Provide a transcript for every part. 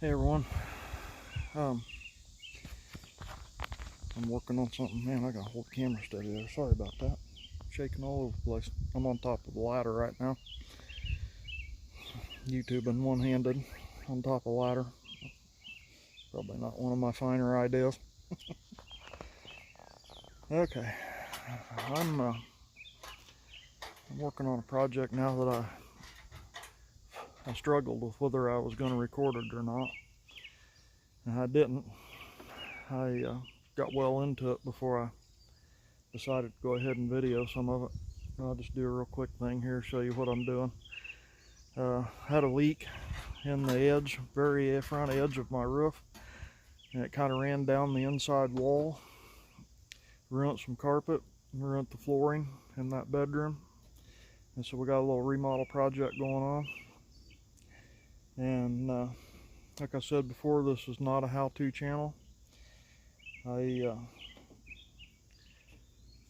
Hey everyone, I'm working on something. Man, I gotta hold the camera steady there. Sorry about that. Shaking all over the place. I'm on top of the ladder right now. YouTubing one-handed on top of the ladder. Probably not one of my finer ideas. Okay, I'm working on a project now that I struggled with whether I was going to record it or not, and I didn't. I got well into it before I decided to go ahead and video some of it. I'll just do a real quick thing here, show you what I'm doing. Had a leak in the edge, very front edge of my roof, and it kind of ran down the inside wall, ruined some carpet, ruined the flooring in that bedroom, and so we got a little remodel project going on. And like I said before, this is not a how-to channel. If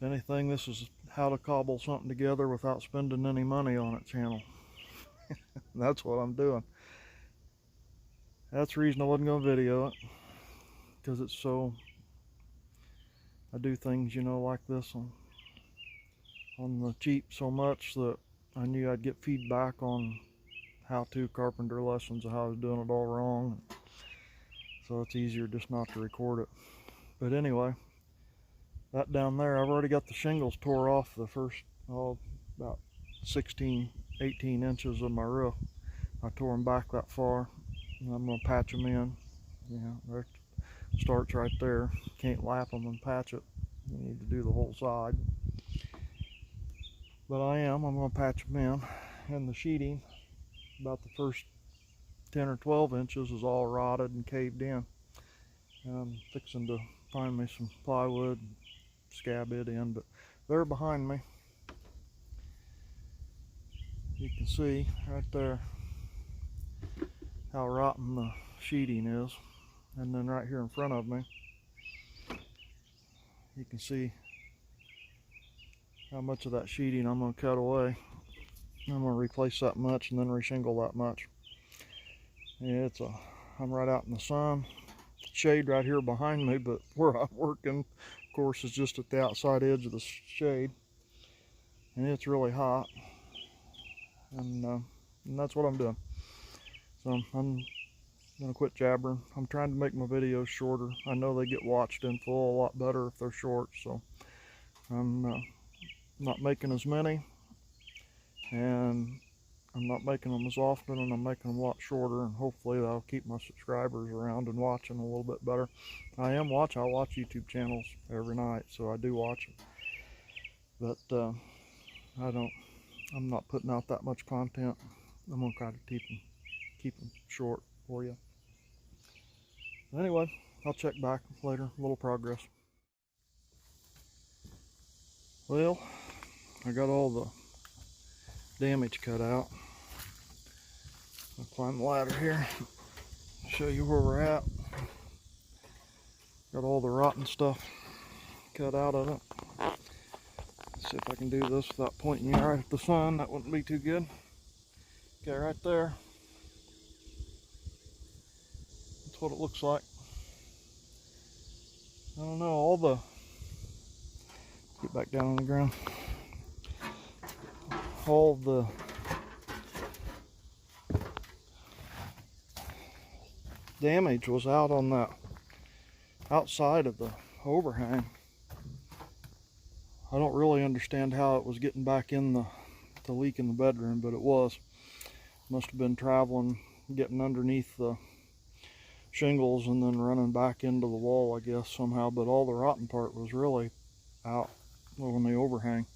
anything, this is how to cobble something together without spending any money on it channel. That's what I'm doing. That's the reason I wasn't going to video it, because it's so, I do things, like this on the cheap so much that I knew I'd get feedback on how-to carpenter lessons of how I was doing it all wrong. So it's easier just not to record it. But anyway, that down there, I've already got the shingles tore off the first, about 16, 18 inches of my roof. I tore them back that far, and I'm going to patch them in. There starts right there. Can't lap them and patch it. You need to do the whole side. But I'm going to patch them in. And the sheeting, about the first 10 or 12 inches, is all rotted and caved in. And I'm fixing to find me some plywood and scab it in, but they're behind me. You can see right there how rotten the sheeting is. And then right here in front of me, you can see how much of that sheeting I'm going to cut away. I'm going to replace that much and then reshingle that much. Yeah, I'm right out in the sun. Shade right here behind me, but where I'm working, of course, is just at the outside edge of the shade. And it's really hot. And that's what I'm doing. So I'm going to quit jabbering. I'm trying to make my videos shorter. I know they get watched in full a lot better if they're short, so I'm not making as many, and I'm not making them as often, and I'm making them a lot shorter, and hopefully that'll keep my subscribers around and watching a little bit better. I watch YouTube channels every night, so I do watch it, but I'm not putting out that much content. I'm gonna try to keep them short for you. Anyway, I'll check back later. A little progress. Well, I got all the damage cut out. I'll climb the ladder here, show you where we're at. Got all the rotten stuff cut out of it. Let's see if I can do this without pointing you right at the sun. That wouldn't be too good. Okay, right there. That's what it looks like. I don't know, get back down on the ground. All the damage was out on that outside of the overhang. I don't really understand how it was getting back in the leak in the bedroom, but it was. Must have been traveling, getting underneath the shingles and then running back into the wall, I guess, somehow. But all the rotten part was really out on the overhang.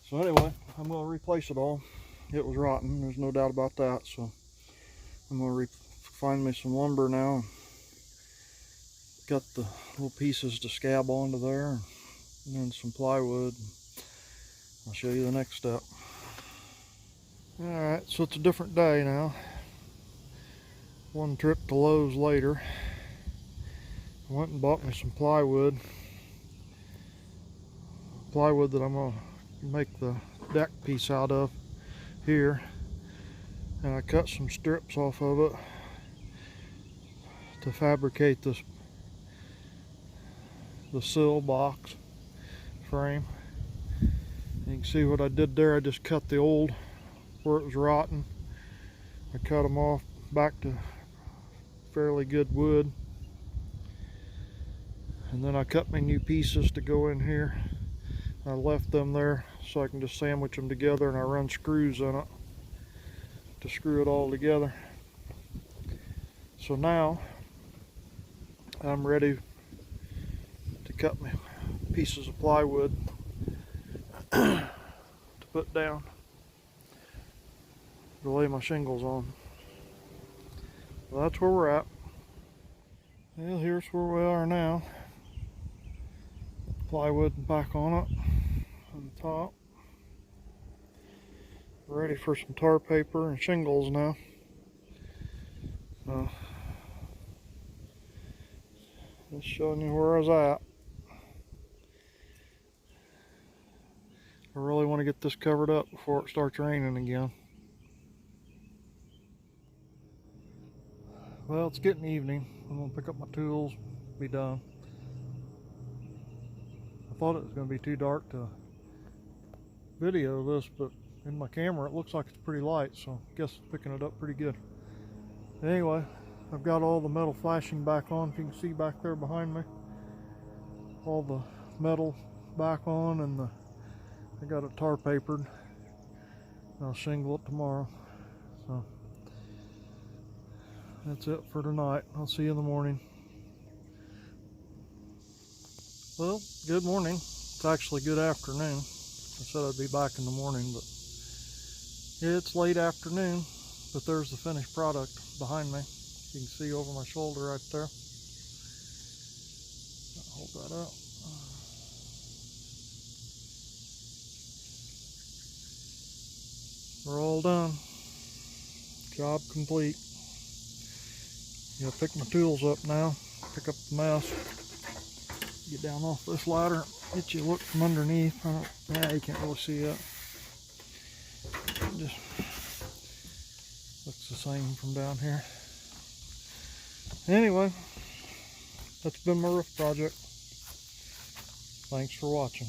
So anyway, I'm going to replace it all. It was rotten, there's no doubt about that. So I'm going to find me some lumber now and cut the little pieces to scab onto there, and then some plywood. I'll show you the next step. Alright, so it's a different day now. One trip to Lowe's later. I went and bought me some plywood. Plywood that I'm going to make the deck piece out of here. And I cut some strips off of it. to fabricate the sill box frame. You can see what I did there. I just cut the old where it was rotten. I cut them off back to fairly good wood, and then I cut my new pieces to go in here. I left them there so I can just sandwich them together, and I run screws in it to screw it all together. So now I'm ready to cut my pieces of plywood to put down to lay my shingles on. Well, that's where we're at. Well, here's where we are now. Plywood back on it on the top. Ready for some tar paper and shingles now. Just showing you where I was at. I really want to get this covered up before it starts raining again. Well, it's getting evening. I'm going to pick up my tools, be done. I thought it was going to be too dark to video this, but in my camera it looks like it's pretty light, so I guess it's picking it up pretty good. Anyway, I've got all the metal flashing back on, if you can see back there behind me. All the metal back on, and I got it tar papered. I'll shingle it tomorrow. So that's it for tonight. I'll see you in the morning. Well, good morning. It's actually good afternoon. I said I'd be back in the morning, but it's late afternoon. But there's the finished product behind me. You can see over my shoulder right there. I'll hold that up. We're all done. Job complete. Gotta pick my tools up now. Pick up the mess. Get down off this ladder. Get you a look from underneath. Yeah, you can't really see that. Just looks the same from down here. Anyway, that's been my roof project. Thanks for watching.